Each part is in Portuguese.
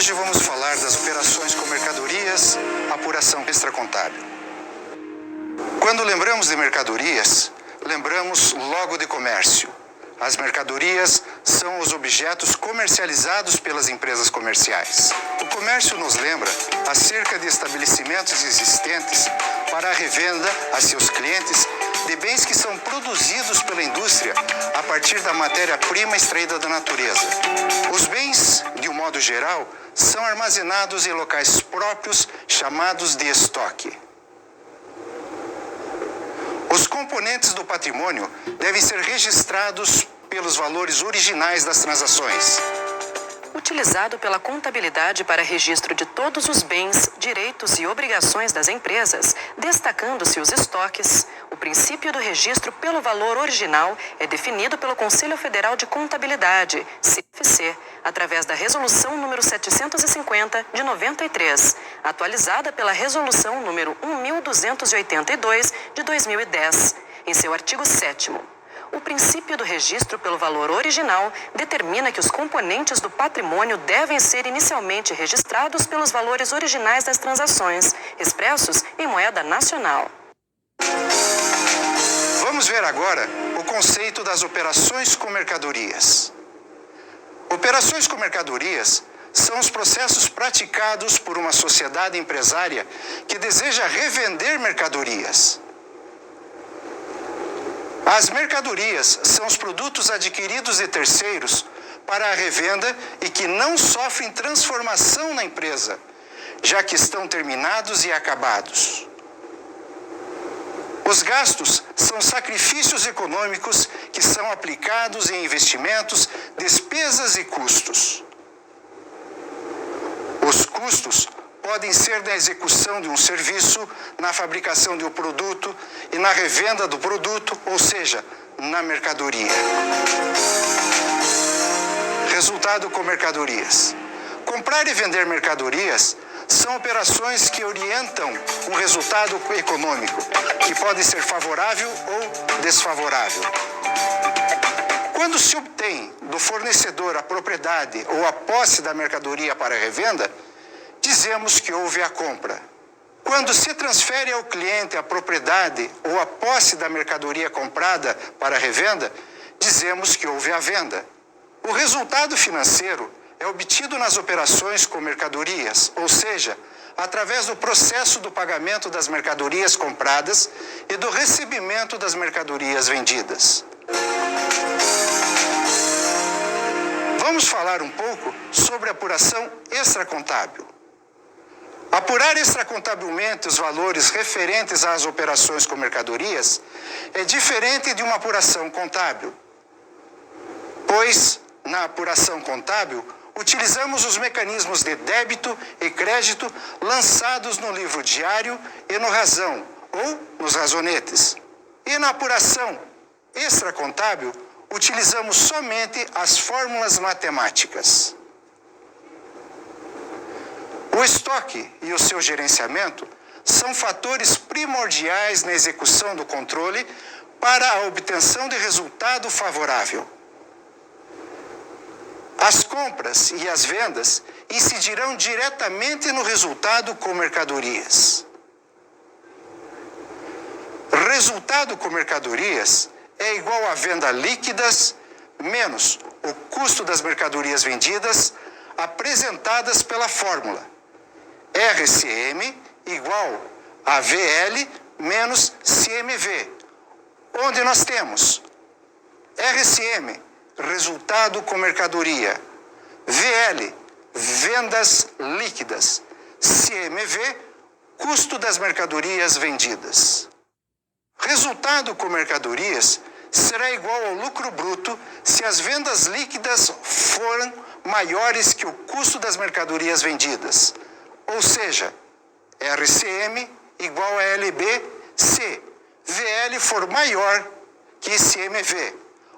Hoje vamos falar das operações com mercadorias, apuração extracontábil. Quando lembramos de mercadorias, lembramos logo de comércio. As mercadorias são os objetos comercializados pelas empresas comerciais. O comércio nos lembra acerca de estabelecimentos existentes para a revenda a seus clientes de bens que são produzidos pela indústria a partir da matéria-prima extraída da natureza. Os bens, de um modo geral, são armazenados em locais próprios chamados de estoque. Os componentes do patrimônio devem ser registrados pelos valores originais das transações. Utilizado pela contabilidade para registro de todos os bens, direitos e obrigações das empresas, destacando-se os estoques, o princípio do registro pelo valor original é definido pelo Conselho Federal de Contabilidade, CFC, através da Resolução número 750 de 93, atualizada pela Resolução número 1282 de 2010, em seu artigo 7º. O princípio do registro pelo valor original determina que os componentes do patrimônio devem ser inicialmente registrados pelos valores originais das transações, expressos em moeda nacional. Vamos ver agora o conceito das operações com mercadorias. Operações com mercadorias são os processos praticados por uma sociedade empresária que deseja revender mercadorias. As mercadorias são os produtos adquiridos de terceiros para a revenda e que não sofrem transformação na empresa, já que estão terminados e acabados. Os gastos são sacrifícios econômicos que são aplicados em investimentos, despesas e custos. Os custos podem ser na execução de um serviço, na fabricação de um produto e na revenda do produto, ou seja, na mercadoria. Resultado com mercadorias. Comprar e vender mercadorias são operações que orientam um resultado econômico, que pode ser favorável ou desfavorável. Quando se obtém do fornecedor a propriedade ou a posse da mercadoria para revenda, dizemos que houve a compra. Quando se transfere ao cliente a propriedade ou a posse da mercadoria comprada para revenda, dizemos que houve a venda. O resultado financeiro é obtido nas operações com mercadorias, ou seja, através do processo do pagamento das mercadorias compradas e do recebimento das mercadorias vendidas. Vamos falar um pouco sobre a apuração extracontábil. Apurar extracontabilmente os valores referentes às operações com mercadorias é diferente de uma apuração contábil, pois, na apuração contábil, utilizamos os mecanismos de débito e crédito lançados no livro diário e no razão, ou nos razonetes. E na apuração extracontábil, utilizamos somente as fórmulas matemáticas. O estoque e o seu gerenciamento são fatores primordiais na execução do controle para a obtenção de resultado favorável. As compras e as vendas incidirão diretamente no resultado com mercadorias. Resultado com mercadorias é igual a venda líquidas menos o custo das mercadorias vendidas apresentadas pela fórmula RCM igual a VL menos CMV, onde nós temos RCM, resultado com mercadoria, VL, vendas líquidas, CMV, custo das mercadorias vendidas. Resultado com mercadorias será igual ao lucro bruto se as vendas líquidas forem maiores que o custo das mercadorias vendidas. Ou seja, RCM igual a LB se VL for maior que CMV,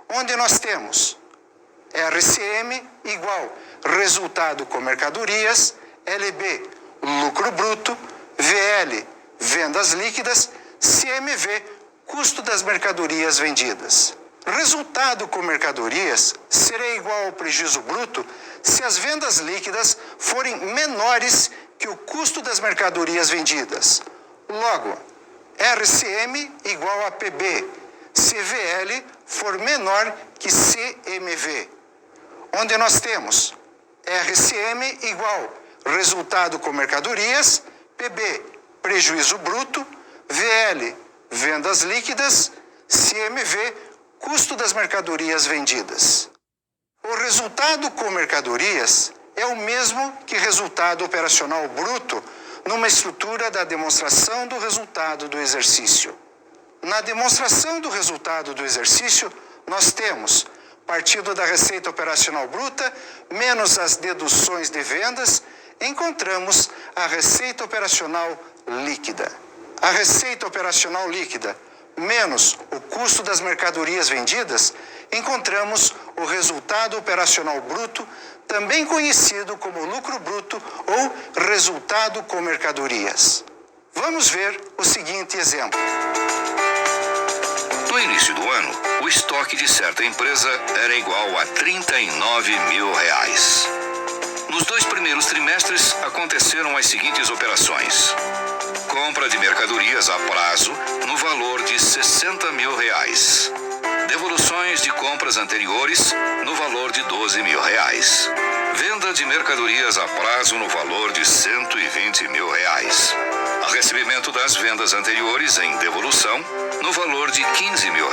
onde nós temos RCM igual resultado com mercadorias, LB lucro bruto, VL vendas líquidas, CMV custo das mercadorias vendidas. Resultado com mercadorias será igual ao prejuízo bruto se as vendas líquidas forem menores que o custo das mercadorias vendidas. Logo, RCM igual a PB, se VL for menor que CMV, onde nós temos RCM igual resultado com mercadorias, PB, prejuízo bruto, VL, vendas líquidas, CMV, custo das mercadorias vendidas. O resultado com mercadorias é o mesmo que resultado operacional bruto numa estrutura da demonstração do resultado do exercício. Na demonstração do resultado do exercício, nós temos partido da receita operacional bruta menos as deduções de vendas, encontramos a receita operacional líquida. A receita operacional líquida menos o custo das mercadorias vendidas, encontramos o resultado operacional bruto, também conhecido como lucro bruto ou resultado com mercadorias. Vamos ver o seguinte exemplo. No início do ano, o estoque de certa empresa era igual a R$ 39 mil. Nos 2 primeiros trimestres, aconteceram as seguintes operações. Compra de mercadorias a prazo no valor de R$ 60 mil. Devoluções de compras anteriores no valor de R$ 12 mil. Venda de mercadorias a prazo no valor de R$ 120 mil. Recebimento das vendas anteriores em devolução no valor de R$ 15 mil.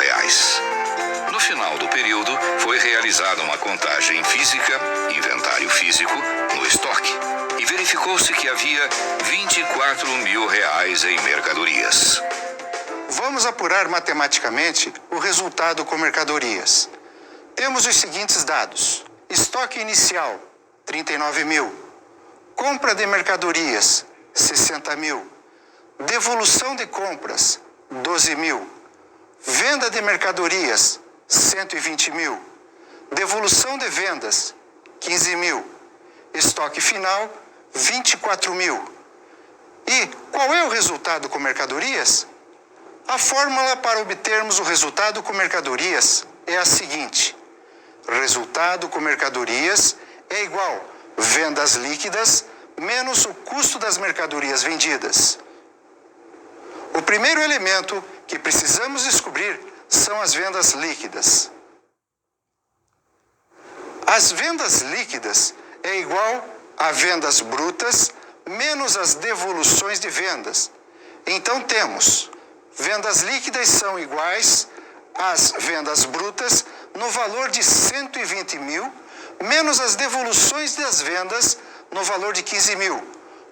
No final do período, foi realizada uma contagem física, inventário físico, no estoque, e verificou-se que havia R$ 24 mil em mercadorias. Vamos apurar matematicamente o resultado com mercadorias. Temos os seguintes dados. Estoque inicial, 39 mil. Compra de mercadorias, 60 mil. Devolução de compras, 12 mil. Venda de mercadorias, 120 mil. Devolução de vendas, 15 mil. Estoque final, 24 mil. E qual é o resultado com mercadorias? A fórmula para obtermos o resultado com mercadorias é a seguinte. Resultado com mercadorias é igual vendas líquidas menos o custo das mercadorias vendidas. O primeiro elemento que precisamos descobrir são as vendas líquidas. As vendas líquidas é igual a vendas brutas menos as devoluções de vendas. Então temos vendas líquidas são iguais às vendas brutas no valor de 120 mil menos as devoluções das vendas no valor de 15 mil.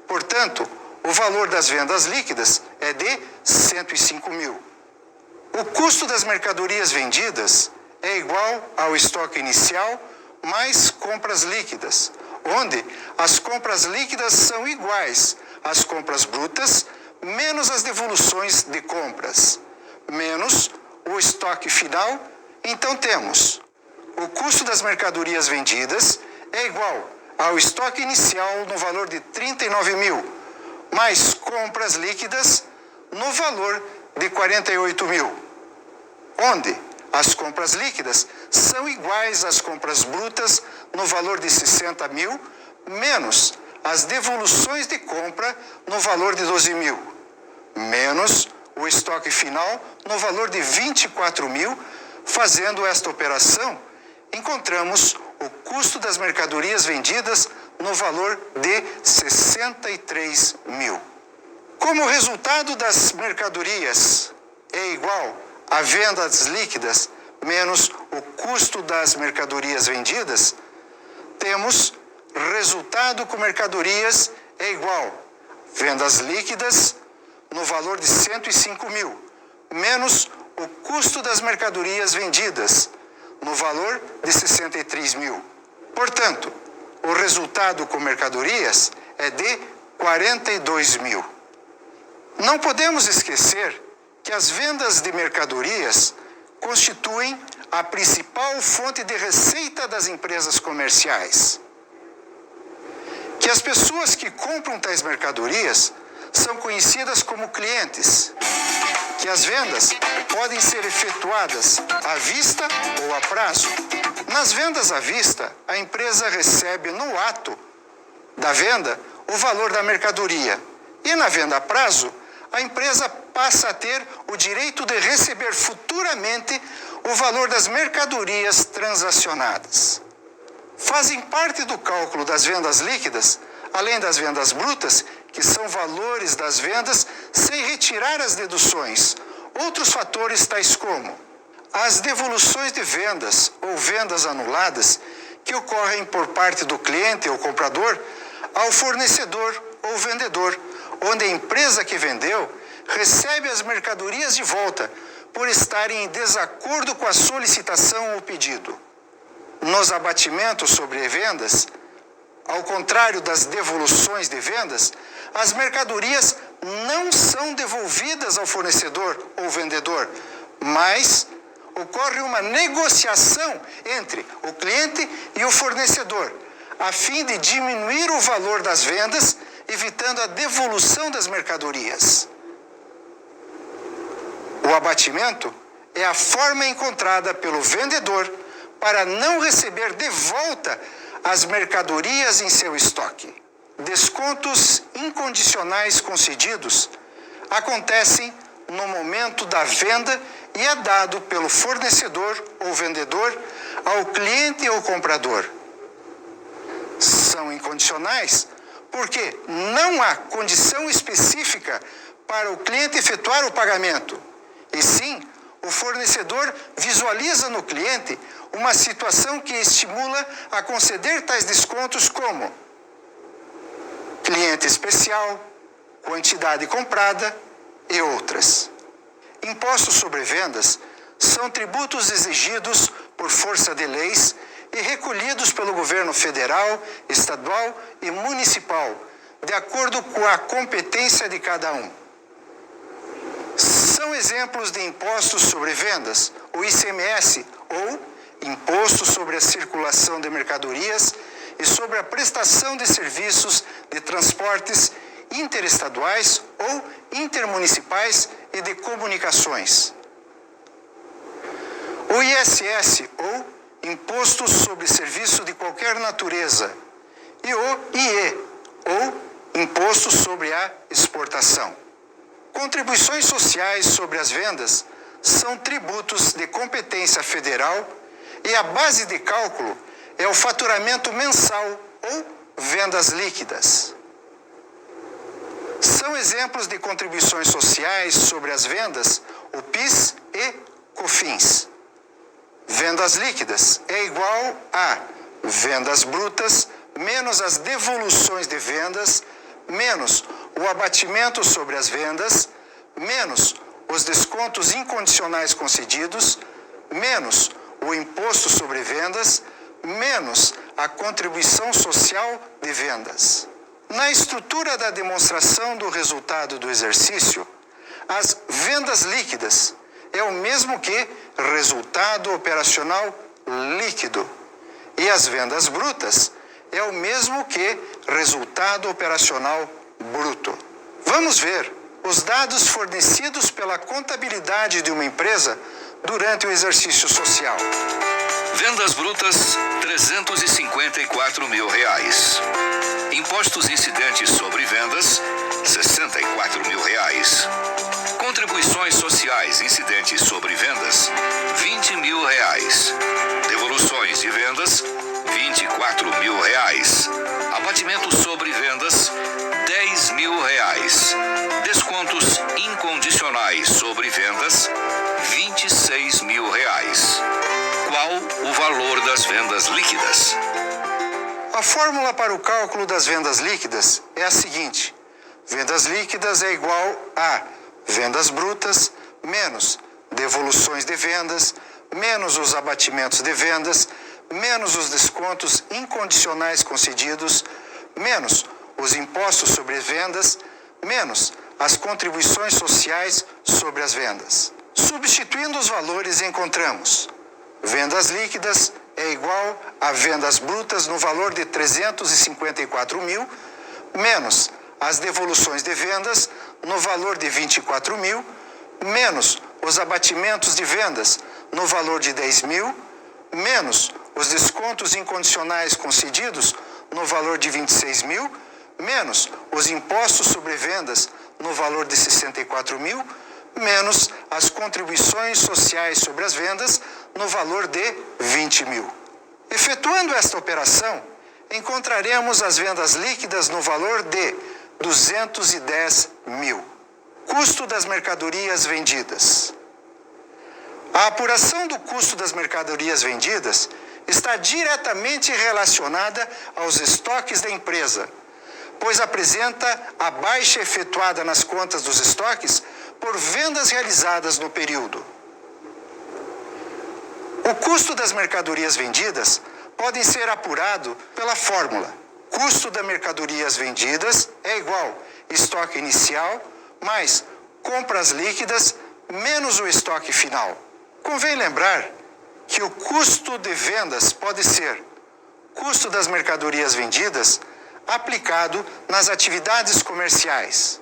Portanto, o valor das vendas líquidas é de 105 mil. O custo das mercadorias vendidas é igual ao estoque inicial mais compras líquidas, onde as compras líquidas são iguais às compras brutas menos as devoluções de compras, menos o estoque final. Então temos o custo das mercadorias vendidas é igual ao estoque inicial no valor de 39 mil, mais compras líquidas no valor de 48 mil, onde as compras líquidas são iguais às compras brutas no valor de 60 mil, menos as devoluções de compra no valor de 12 mil, menos o estoque final no valor de 24 mil. Fazendo esta operação, encontramos o custo das mercadorias vendidas no valor de 63 mil. Como o resultado das mercadorias é igual a vendas líquidas menos o custo das mercadorias vendidas, temos resultado com mercadorias é igual vendas líquidas no valor de 105 mil, menos o custo das mercadorias vendidas no valor de 63 mil. Portanto, o resultado com mercadorias é de 42 mil. Não podemos esquecer que as vendas de mercadorias constituem a principal fonte de receita das empresas comerciais. Que as pessoas que compram tais mercadorias são conhecidas como clientes. Que as vendas podem ser efetuadas à vista ou a prazo. Nas vendas à vista, a empresa recebe no ato da venda o valor da mercadoria. E na venda a prazo, a empresa passa a ter o direito de receber futuramente o valor das mercadorias transacionadas. Fazem parte do cálculo das vendas líquidas, além das vendas brutas, que são valores das vendas sem retirar as deduções, outros fatores tais como as devoluções de vendas ou vendas anuladas que ocorrem por parte do cliente ou comprador ao fornecedor ou vendedor, onde a empresa que vendeu recebe as mercadorias de volta por estarem em desacordo com a solicitação ou pedido. Nos abatimentos sobre vendas, ao contrário das devoluções de vendas, as mercadorias não são devolvidas ao fornecedor ou vendedor, mas ocorre uma negociação entre o cliente e o fornecedor, a fim de diminuir o valor das vendas, evitando a devolução das mercadorias. O abatimento é a forma encontrada pelo vendedor para não receber de volta as mercadorias em seu estoque. Descontos incondicionais concedidos acontecem no momento da venda e é dado pelo fornecedor ou vendedor ao cliente ou comprador. São incondicionais porque não há condição específica para o cliente efetuar o pagamento, e sim, o fornecedor visualiza no cliente uma situação que estimula a conceder tais descontos como cliente especial, quantidade comprada e outras. Impostos sobre vendas são tributos exigidos por força de leis e recolhidos pelo governo federal, estadual e municipal, de acordo com a competência de cada um. São exemplos de impostos sobre vendas o ICMS, ou Imposto sobre a Circulação de Mercadorias e sobre a prestação de serviços de transportes interestaduais ou intermunicipais e de comunicações. O ISS, ou Imposto sobre Serviço de Qualquer Natureza, e o IE, ou Imposto sobre a Exportação. Contribuições sociais sobre as vendas são tributos de competência federal e a base de cálculo é o faturamento mensal ou vendas líquidas. São exemplos de contribuições sociais sobre as vendas o PIS e COFINS. Vendas líquidas é igual a vendas brutas menos as devoluções de vendas, menos o abatimento sobre as vendas, menos os descontos incondicionais concedidos, menos o imposto sobre vendas, menos a contribuição social de vendas. Na estrutura da demonstração do resultado do exercício, as vendas líquidas é o mesmo que resultado operacional líquido e as vendas brutas é o mesmo que resultado operacional bruto. Vamos ver os dados fornecidos pela contabilidade de uma empresa durante o exercício social. Vendas brutas, R$354 mil. Impostos incidentes sobre vendas, R$64 mil. Contribuições sociais incidentes sobre vendas, R$20 mil. Devoluções de vendas, R$24 mil. Abatimento sobre vendas, R$10 mil. Descontos incondicionais sobre vendas, R$26 mil. Qual o valor das vendas líquidas? A fórmula para o cálculo das vendas líquidas é a seguinte: vendas líquidas é igual a vendas brutas menos devoluções de vendas, menos os abatimentos de vendas, menos os descontos incondicionais concedidos, menos os impostos sobre vendas, menos as contribuições sociais sobre as vendas. Substituindo os valores, encontramos vendas líquidas é igual a vendas brutas no valor de 354 mil, menos as devoluções de vendas no valor de 24 mil, menos os abatimentos de vendas no valor de 10 mil, menos os descontos incondicionais concedidos no valor de 26 mil, menos os impostos sobre vendas no valor de 64 mil, menos as contribuições sociais sobre as vendas no valor de 20 mil. Efetuando esta operação, encontraremos as vendas líquidas no valor de 210 mil. Custo das mercadorias vendidas. A apuração do custo das mercadorias vendidas está diretamente relacionada aos estoques da empresa, pois apresenta a baixa efetuada nas contas dos estoques por vendas realizadas no período. O custo das mercadorias vendidas pode ser apurado pela fórmula: custo das mercadorias vendidas é igual estoque inicial mais compras líquidas menos o estoque final. Convém lembrar que o custo de vendas pode ser custo das mercadorias vendidas aplicado nas atividades comerciais,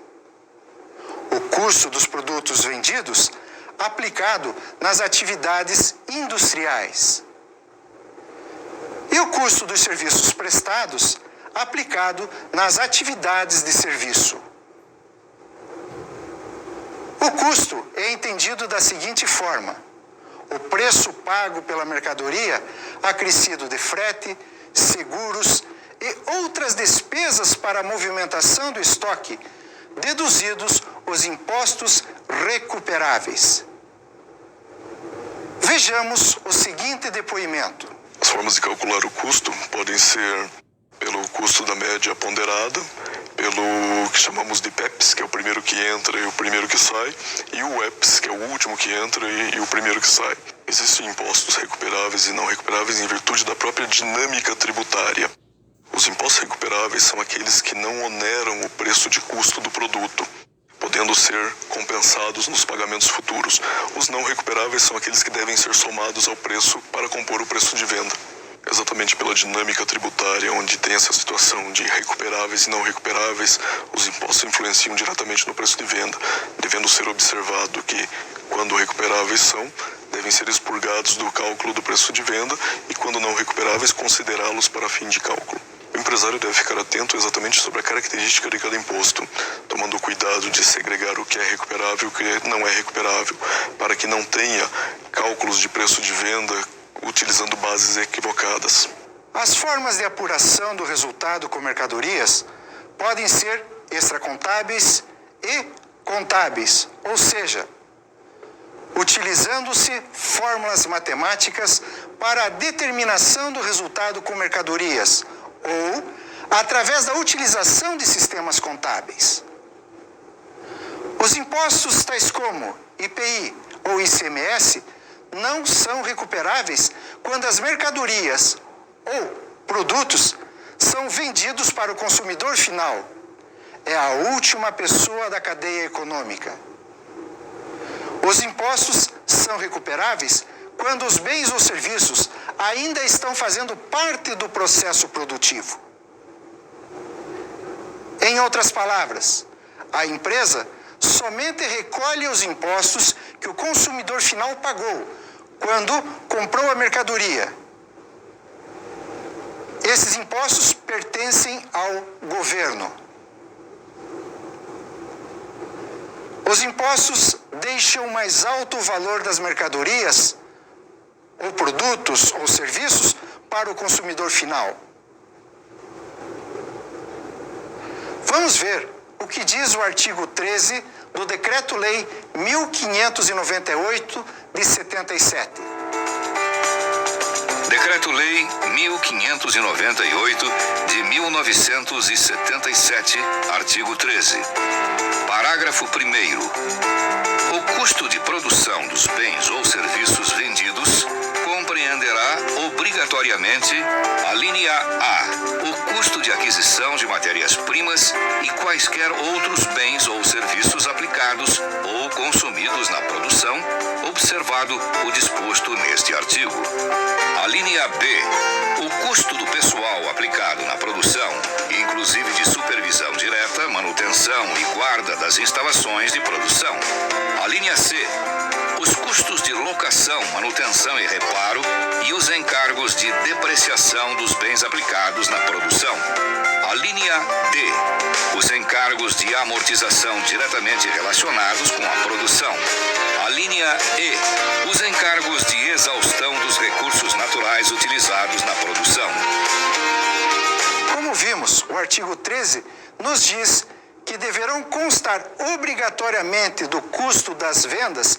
o custo dos produtos vendidos aplicado nas atividades industriais e o custo dos serviços prestados aplicado nas atividades de serviço. O custo é entendido da seguinte forma: o preço pago pela mercadoria acrescido de frete, seguros e outras despesas para a movimentação do estoque, deduzidos os impostos recuperáveis. Vejamos o seguinte depoimento. As formas de calcular o custo podem ser pelo custo da média ponderada, pelo que chamamos de PEPS, que é o primeiro que entra e o primeiro que sai, e o EPS, que é o último que entra e o primeiro que sai. Existem impostos recuperáveis e não recuperáveis em virtude da própria dinâmica tributária. Os impostos recuperáveis são aqueles que não oneram o preço de custo do produto, podendo ser compensados nos pagamentos futuros. Os não recuperáveis são aqueles que devem ser somados ao preço para compor o preço de venda. Exatamente pela dinâmica tributária, onde tem essa situação de recuperáveis e não recuperáveis, os impostos influenciam diretamente no preço de venda, devendo ser observado que, quando recuperáveis são, devem ser expurgados do cálculo do preço de venda e, quando não recuperáveis, considerá-los para fim de cálculo. O empresário deve ficar atento exatamente sobre a característica de cada imposto, tomando cuidado de segregar o que é recuperável e o que não é recuperável, para que não tenha cálculos de preço de venda utilizando bases equivocadas. As formas de apuração do resultado com mercadorias podem ser extracontábeis e contábeis, ou seja, utilizando-se fórmulas matemáticas para a determinação do resultado com mercadorias, ou através da utilização de sistemas contábeis. Os impostos tais como IPI ou ICMS não são recuperáveis quando as mercadorias ou produtos são vendidos para o consumidor final. É a última pessoa da cadeia econômica. Os impostos são recuperáveis quando os bens ou serviços ainda estão fazendo parte do processo produtivo. Em outras palavras, a empresa somente recolhe os impostos que o consumidor final pagou quando comprou a mercadoria. Esses impostos pertencem ao governo. Os impostos deixam mais alto o valor das mercadorias, ou produtos ou serviços, para o consumidor final. Vamos ver o que diz o artigo 13 do Decreto-Lei 1598 de 77. Decreto-Lei 1598 de 1977, artigo 13. Parágrafo 1º. O custo de produção dos bens ou serviços vendidos compreenderá obrigatoriamente a linha A, o custo de aquisição de matérias-primas e quaisquer outros bens ou serviços aplicados ou consumidos na produção, observado o disposto neste artigo. A linha B, o custo do pessoal aplicado na produção, inclusive de supervisão direta, manutenção e guarda das instalações de produção. A linha C, os custos de locação aquisição, manutenção e reparo e os encargos de depreciação dos bens aplicados na produção. A linha D, os encargos de amortização diretamente relacionados com a produção. A linha E, os encargos de exaustão dos recursos naturais utilizados na produção. Como vimos, o artigo 13 nos diz que deverão constar obrigatoriamente do custo das vendas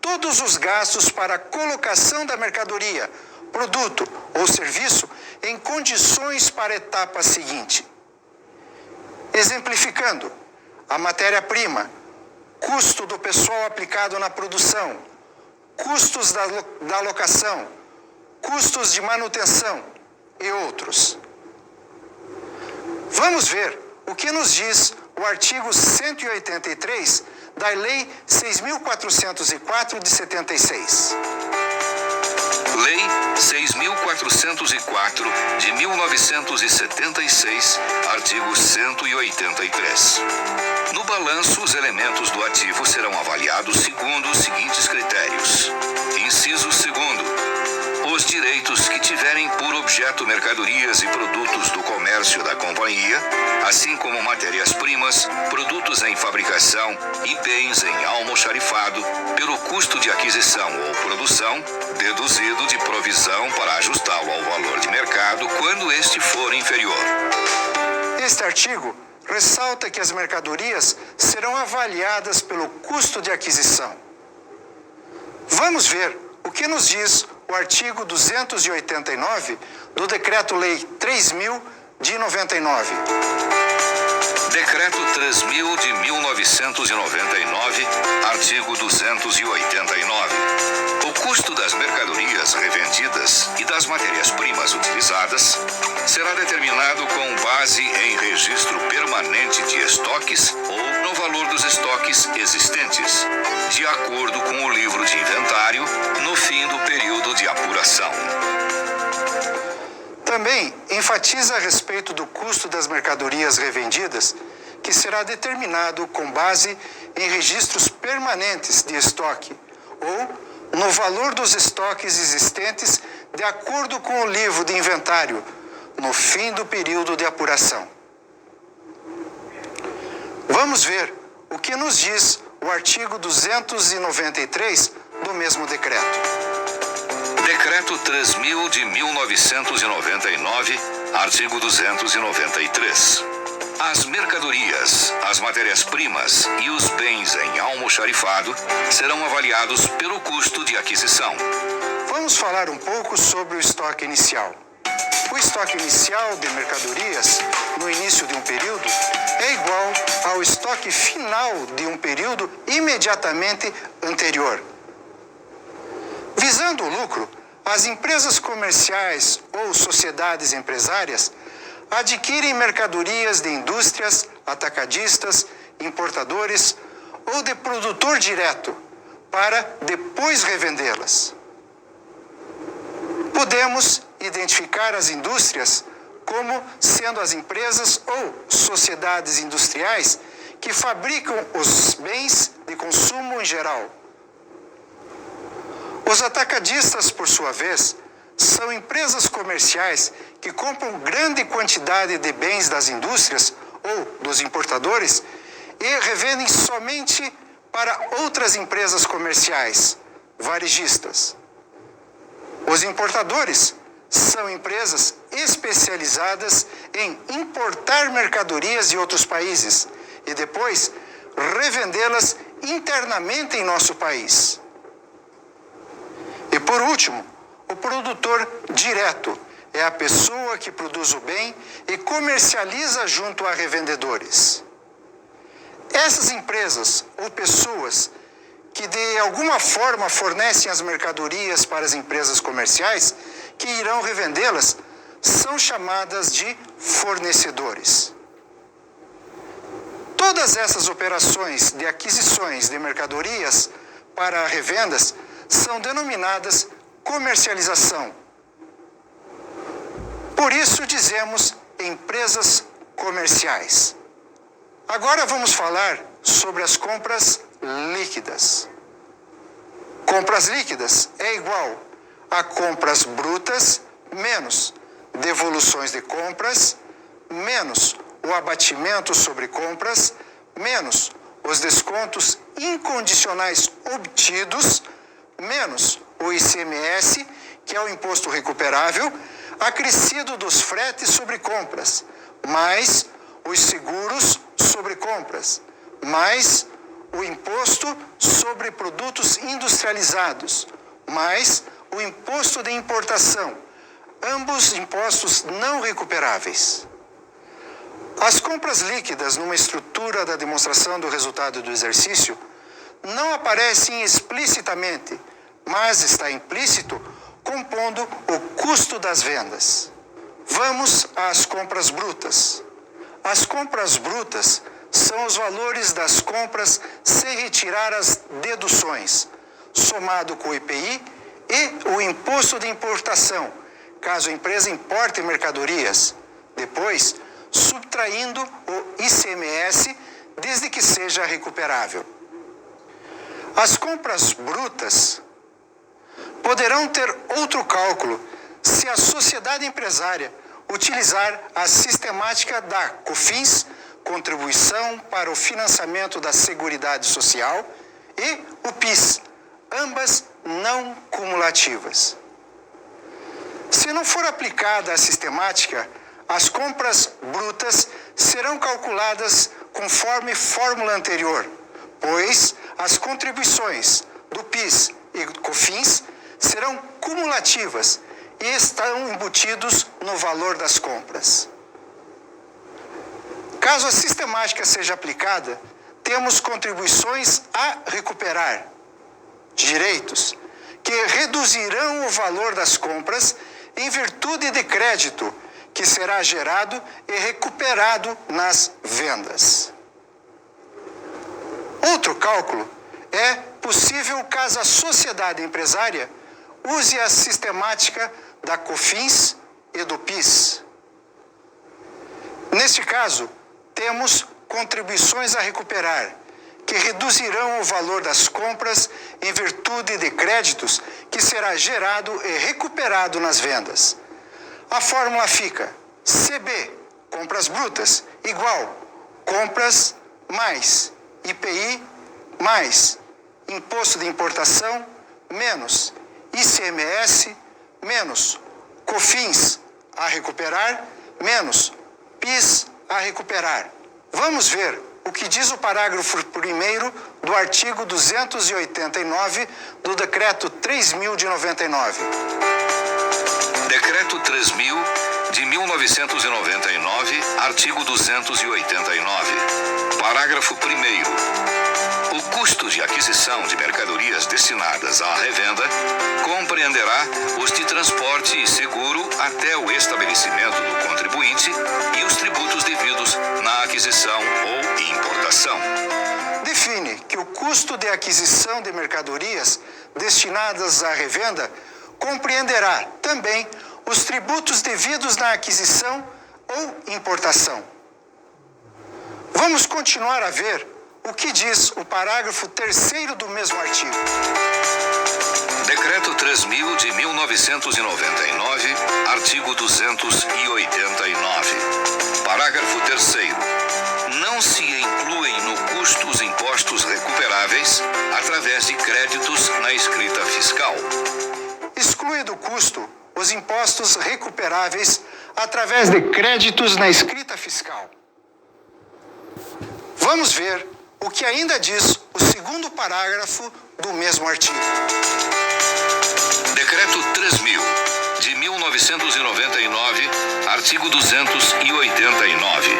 todos os gastos para a colocação da mercadoria, produto ou serviço em condições para a etapa seguinte. Exemplificando, a matéria-prima, custo do pessoal aplicado na produção, custos da locação, custos de manutenção e outros. Vamos ver o que nos diz o artigo 183 da Lei 6.404 de 76. Lei 6.404 de 1976, artigo 183. No balanço, os elementos do ativo serão avaliados segundo os seguintes critérios. Inciso 2º. Os direitos que tiverem por objeto mercadorias e produtos do comércio da companhia, assim como matérias-primas, produtos em fabricação e bens em almoxarifado, pelo custo de aquisição ou produção, deduzido de provisão para ajustá-lo ao valor de mercado quando este for inferior. Este artigo ressalta que as mercadorias serão avaliadas pelo custo de aquisição. Vamos ver o que nos diz o artigo 289 do Decreto-Lei 3.000 de 99. Decreto 3.000 de 1999, artigo 289. O custo das mercadorias revendidas e das matérias-primas utilizadas será determinado com base em registro permanente de estoques ou no valor dos estoques existentes, de acordo com o livro de inventário, no fim do período de apuração. Também enfatiza a respeito do custo das mercadorias revendidas, que será determinado com base em registros permanentes de estoque ou no valor dos estoques existentes de acordo com o livro de inventário, no fim do período de apuração. Vamos ver o que nos diz o artigo 293 do mesmo decreto. Decreto 3.000 de 1999, artigo 293. As mercadorias, as matérias-primas e os bens em almoxarifado serão avaliados pelo custo de aquisição. Vamos falar um pouco sobre o estoque inicial. O estoque inicial de mercadorias, no início de um período, é igual ao estoque final de um período imediatamente anterior. Visando o lucro, as empresas comerciais ou sociedades empresárias adquirem mercadorias de indústrias, atacadistas, importadores ou de produtor direto para depois revendê-las. Podemos identificar as indústrias como sendo as empresas ou sociedades industriais que fabricam os bens de consumo em geral. Os atacadistas, por sua vez, são empresas comerciais que compram grande quantidade de bens das indústrias ou dos importadores e revendem somente para outras empresas comerciais, varejistas. Os importadores são empresas especializadas em importar mercadorias de outros países e depois revendê-las internamente em nosso país. E por último, o produtor direto é a pessoa que produz o bem e comercializa junto a revendedores. Essas empresas ou pessoas que de alguma forma fornecem as mercadorias para as empresas comerciais que irão revendê-las são chamadas de fornecedores. Todas essas operações de aquisições de mercadorias para revendas são denominadas comercialização. Por isso dizemos empresas comerciais. Agora vamos falar sobre as compras líquidas. Compras líquidas é igual a compras brutas menos devoluções de compras, menos o abatimento sobre compras, menos os descontos incondicionais obtidos, menos o ICMS, que é o imposto recuperável, acrescido dos fretes sobre compras, mais os seguros sobre compras, mais o imposto sobre produtos industrializados, mais o imposto de importação, ambos impostos não recuperáveis. As compras líquidas numa estrutura da demonstração do resultado do exercício não aparecem explicitamente, mas está implícito compondo o custo das vendas. Vamos às compras brutas. As compras brutas são os valores das compras sem retirar as deduções, somado com o IPI e o imposto de importação, caso a empresa importe mercadorias, depois subtraindo o ICMS, desde que seja recuperável. As compras brutas poderão ter outro cálculo se a sociedade empresária utilizar a sistemática da COFINS, Contribuição para o Financiamento da Seguridade Social, e o PIS, ambas não cumulativas. Se não for aplicada a sistemática, as compras brutas serão calculadas conforme fórmula anterior, pois as contribuições do PIS e COFINS serão cumulativas e estão embutidos no valor das compras. Caso a sistemática seja aplicada, temos contribuições a recuperar, direitos, que reduzirão o valor das compras em virtude de crédito, que será gerado e recuperado nas vendas. Outro cálculo é possível caso a sociedade empresária use a sistemática da COFINS e do PIS. Neste caso, temos contribuições a recuperar, que reduzirão o valor das compras em virtude de créditos que será gerado e recuperado nas vendas. A fórmula fica CB, compras brutas, igual compras mais IPI mais imposto de importação menos ICMS menos COFINS a recuperar menos PIS a recuperar. Vamos ver o que diz o parágrafo 1º do artigo 289 do Decreto 3.000 de 99. Decreto 3.000 de 1999, artigo 289. Parágrafo 1º. O custo de aquisição de mercadorias destinadas à revenda compreenderá os de transporte e seguro até o estabelecimento do contribuinte e os tributos devidos na aquisição ou importação. Define que o custo de aquisição de mercadorias destinadas à revenda compreenderá também os tributos devidos na aquisição ou importação. Vamos continuar a ver o que diz o parágrafo 3º do mesmo artigo. Decreto 3.000 de 1999, artigo 289. Parágrafo 3º. Não se incluem no custo os impostos recuperáveis através de créditos na escrita fiscal. Exclui do custo os impostos recuperáveis através de créditos na escrita fiscal. Vamos ver o que ainda diz o segundo parágrafo do mesmo artigo. Decreto 3.000 de 1999, artigo 289.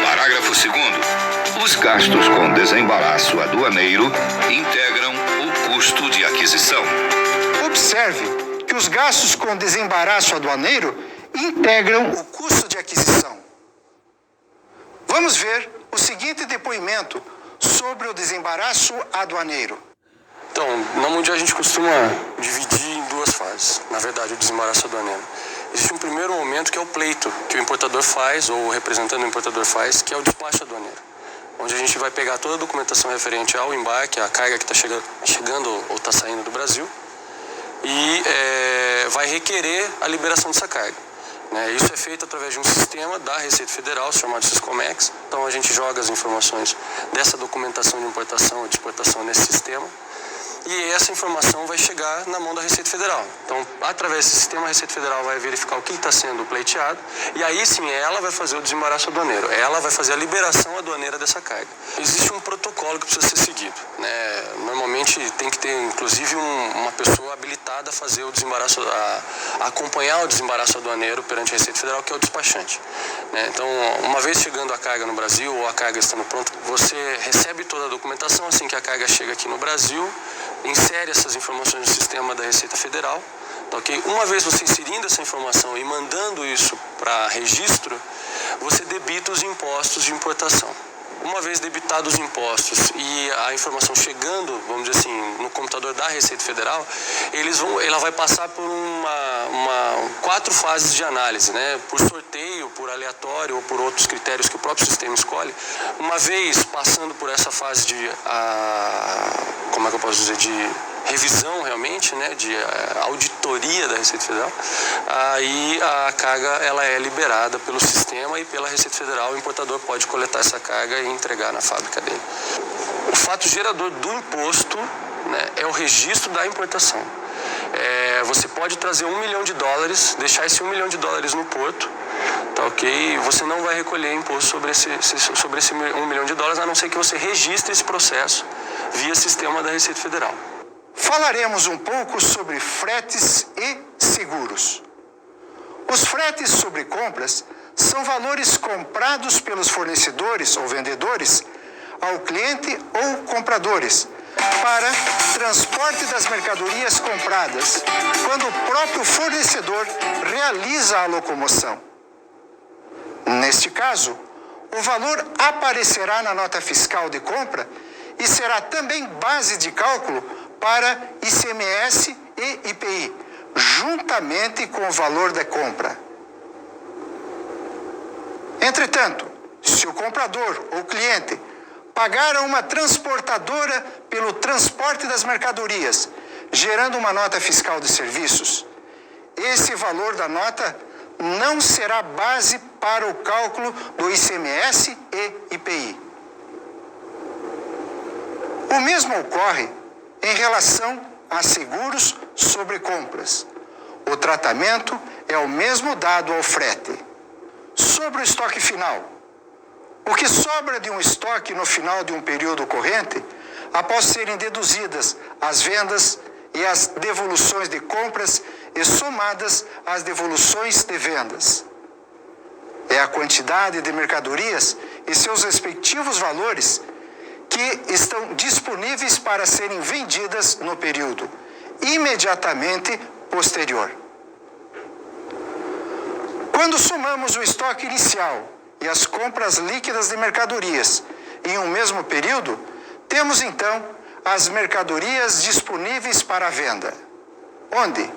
Parágrafo 2º. Os gastos com desembaraço aduaneiro integram o custo de aquisição. Observe que os gastos com desembaraço aduaneiro integram o custo de aquisição. Vamos ver o seguinte depoimento sobre o desembaraço aduaneiro. Então, na Mundial a gente costuma dividir em duas fases, na verdade, o desembaraço aduaneiro. Existe um primeiro momento que é o pleito, que o importador faz, ou o representante do importador faz, que é o despacho aduaneiro. onde a gente vai pegar toda a documentação referente ao embarque, a carga que está chegando ou está saindo do Brasil, e vai requerer a liberação dessa carga. Isso é feito através de um sistema da Receita Federal, chamado Siscomex. Então a gente joga as informações dessa documentação de importação e de exportação nesse sistema, e essa informação vai chegar na mão da Receita Federal. Então, através desse sistema, a Receita Federal vai verificar o que está sendo pleiteado, e aí sim ela vai fazer o desembaraço aduaneiro, ela vai fazer a liberação aduaneira dessa carga. Existe um protocolo que precisa ser seguido, Normalmente tem que ter, inclusive, uma pessoa habilitada a fazer o desembaraço, a acompanhar o desembaraço aduaneiro perante a Receita Federal, que é o despachante. Então, uma vez chegando a carga no Brasil, ou a carga estando pronta, você recebe toda a documentação assim que a carga chega aqui no Brasil, insere essas informações no sistema da Receita Federal, tá, ok? Uma vez você inserindo essa informação e mandando isso para registro, você debita os impostos de importação. Uma vez debitados os impostos e a informação chegando, vamos dizer assim, no computador da Receita Federal, ela vai passar por 4 fases de análise, por sorteio, por aleatório ou por outros critérios que o próprio sistema escolhe. Uma vez passando por essa fase de, de revisão realmente, de auditoria da Receita Federal, aí a carga ela é liberada pelo sistema e pela Receita Federal. O importador pode coletar essa carga e entregar na fábrica dele. O fato gerador do imposto, é o registro da importação. Você pode trazer $1 milhão, deixar esse $1 milhão no porto, tá, ok? Você não vai recolher imposto sobre esse $1 milhão, a não ser que você registre esse processo via sistema da Receita Federal. Falaremos um pouco sobre fretes e seguros. Os fretes sobre compras são valores comprados pelos fornecedores ou vendedores ao cliente ou compradores para transporte das mercadorias compradas, quando o próprio fornecedor realiza a locomoção. Neste caso, o valor aparecerá na nota fiscal de compra e será também base de cálculo para ICMS e IPI, juntamente com o valor da compra. Entretanto, se o comprador ou cliente pagar a uma transportadora pelo transporte das mercadorias, gerando uma nota fiscal de serviços, esse valor da nota não será base para o cálculo do ICMS e IPI. O mesmo ocorre em relação a seguros sobre compras. O tratamento é o mesmo dado ao frete. Sobre o estoque final, o que sobra de um estoque no final de um período corrente, após serem deduzidas as vendas e as devoluções de compras e somadas às devoluções de vendas. É a quantidade de mercadorias e seus respectivos valores que estão disponíveis para serem vendidas no período imediatamente posterior. Quando somamos o estoque inicial e as compras líquidas de mercadorias em um mesmo período, temos então as mercadorias disponíveis para a venda, onde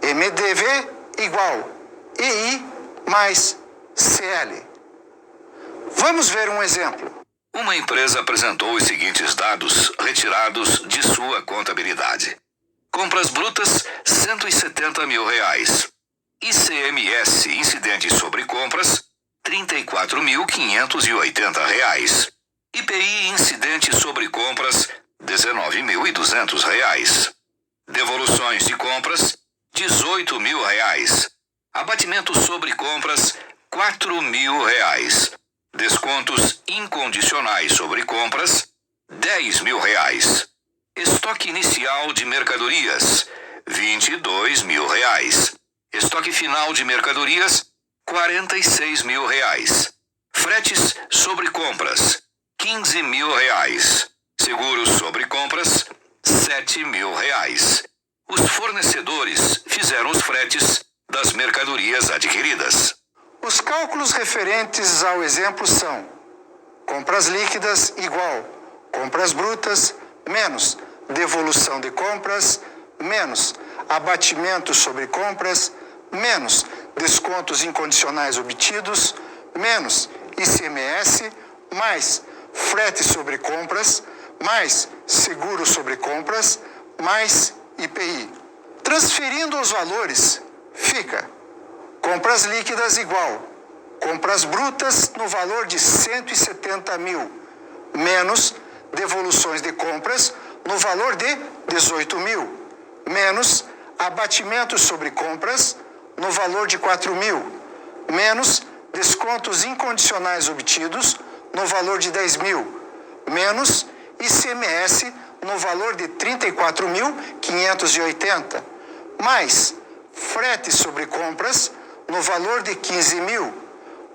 MDV igual EI mais CL. Vamos ver um exemplo. Uma empresa apresentou os seguintes dados retirados de sua contabilidade. Compras brutas, R$170 mil. ICMS, incidentes sobre compras, R$34.580. IPI, incidente sobre compras, R$19.200. Devoluções de compras, R$18 mil. Abatimento sobre compras, R$4.000. Descontos incondicionais sobre compras, R$10 mil. Estoque inicial de mercadorias, R$22 mil. Estoque final de mercadorias, R$46 mil. Fretes sobre compras, R$15 mil. Seguros sobre compras, R$7 mil. Os fornecedores fizeram os fretes das mercadorias adquiridas. Os cálculos referentes ao exemplo são: compras líquidas igual compras brutas menos devolução de compras menos abatimento sobre compras menos descontos incondicionais obtidos menos ICMS mais frete sobre compras, mais seguro sobre compras, mais IPI. Transferindo os valores, fica compras líquidas igual compras brutas no valor de 170 mil, menos devoluções de compras no valor de 18 mil, menos abatimentos sobre compras no valor de 4 mil, menos descontos incondicionais obtidos no valor de 10 mil, menos ICMS no valor de 34.580, mais frete sobre compras no valor de 15 mil,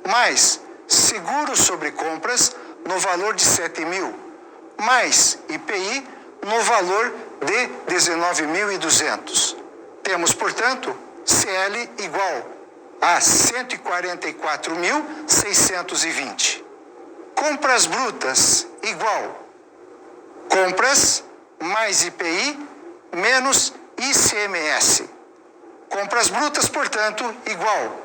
mais seguro sobre compras no valor de 7 mil, mais IPI no valor de 19.200. Temos, portanto, CL igual a 144.620. Compras brutas igual compras mais IPI menos ICMS. Compras brutas, portanto, igual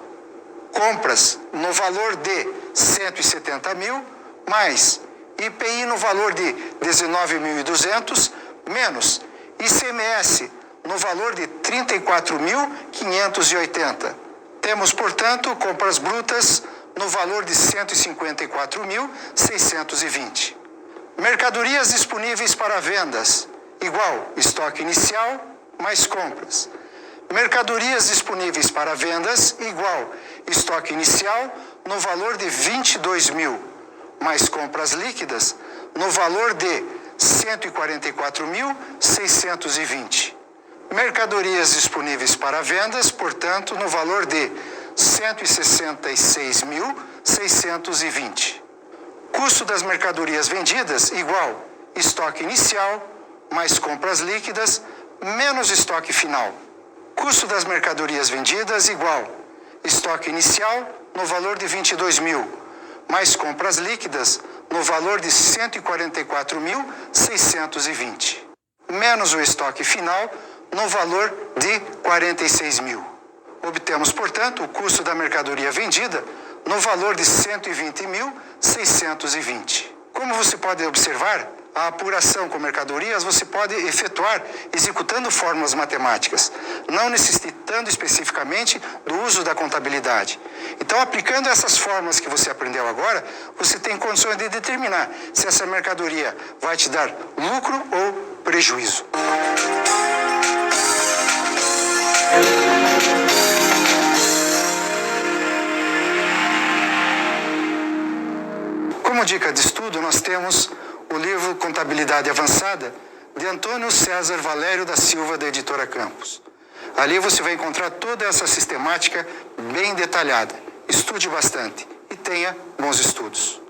compras no valor de 170 mil mais IPI no valor de 19.200 menos ICMS no valor de 34.580. Temos, portanto, compras brutas no valor de 154.620. Mercadorias disponíveis para vendas, igual estoque inicial mais compras. Mercadorias disponíveis para vendas, igual estoque inicial no valor de 22 mil, mais compras líquidas no valor de 144.620. Mercadorias disponíveis para vendas, portanto, no valor de 166.620. Custo das mercadorias vendidas igual estoque inicial mais compras líquidas menos estoque final. Custo das mercadorias vendidas igual estoque inicial no valor de 22 mil mais compras líquidas no valor de 144.620 menos o estoque final no valor de 46 mil. Obtemos, portanto, o custo da mercadoria vendida no valor de 120.620. Como você pode observar, a apuração com mercadorias você pode efetuar executando fórmulas matemáticas, não necessitando especificamente do uso da contabilidade. Então, aplicando essas fórmulas que você aprendeu agora, você tem condições de determinar se essa mercadoria vai te dar lucro ou prejuízo. Como dica de estudo, nós temos o livro Contabilidade Avançada, de Antônio César Valério da Silva, da Editora Campos. Ali você vai encontrar toda essa sistemática bem detalhada. Estude bastante e tenha bons estudos.